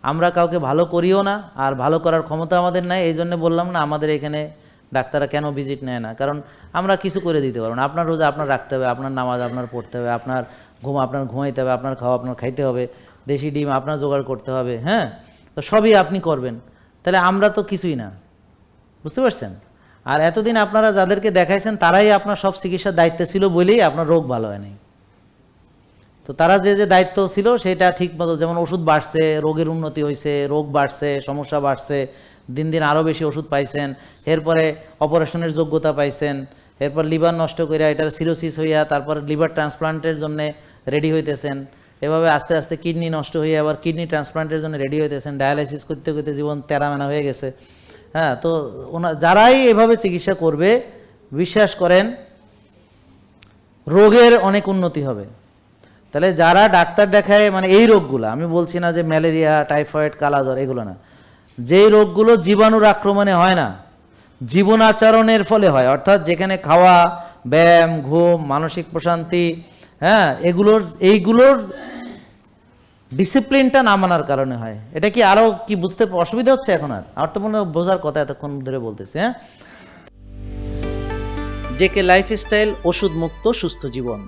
আমরা কাউকে ভালো করিও না, আর ভালো করার ক্ষমতা আমাদের নাই। এই জন্য বললাম না আমাদের এখানে ডাক্তাররা কেন ভিজিট নেয় না, কারণ আমরা কিছু করে দিতে পারবো না। আপনার রোজা আপনার রাখতে হবে, আপনার নামাজ আপনার পড়তে হবে, আপনার ঘুম আপনার ঘুমাইতে হবে, আপনার খাওয়া আপনার খাইতে হবে, দেশি ডিম আপনার জোগাড় করতে হবে, হ্যাঁ, তো সবই আপনি করবেন। তাহলে আমরা তো কিছুই না, বুঝতে পারছেন? আর এতদিন আপনারা যাদেরকে দেখাইছেন তারাই আপনার সব চিকিৎসার দায়িত্ব ছিল বলেই আপনার রোগ ভালো হয় নাই। তো তারা যে যে দায়িত্ব ছিল সেটা ঠিক মতো, যেমন ওষুধ বাড়ছে, রোগের উন্নতি হয়েছে, রোগ বাড়ছে, সমস্যা বাড়ছে, দিন দিন আরও বেশি ওষুধ পাইছেন, এরপরে অপারেশনের যোগ্যতা পাইছেন, এরপর লিভার নষ্ট করে এটার সিরোসিস হইয়া তারপর লিভার ট্রান্সপ্লান্টের জন্য রেডি হইতেছেন, এভাবে আস্তে আস্তে কিডনি নষ্ট হয়ে আবার কিডনি ট্রান্সপ্লান্টের জন্য রেডি হইতেছেন, ডায়ালাইসিস করতে করতে জীবন তেরামেনা হয়ে গেছে। হ্যাঁ, তো যারাই এভাবে চিকিৎসা করবে বিশ্বাস করেন রোগের অনেক উন্নতি হবে। তাহলে যারা ডাক্তার দেখায়, মানে এই রোগগুলো আমি বলছি না যে ম্যালেরিয়া, টাইফয়েড, কালাজ্বর, এগুলো না, যেই রোগগুলো জীবাণুর আক্রমণে হয় না, জীবন আচরণের ফলে হয়, অর্থাৎ যেখানে খাওয়া, ব্যায়াম, ঘুম, মানসিক প্রশান্তি, হ্যাঁ, এইগুলোর ডিসিপ্লিনটা না মানার কারণে হয়। এটা কি আরও কি বুঝতে অসুবিধা হচ্ছে এখন? আর তো মনে হয় বোঝার কথা এতক্ষণ ধরে বলতেছে। হ্যাঁ, জেকে লাইফস্টাইল, ওষুধ মুক্ত সুস্থ জীবন।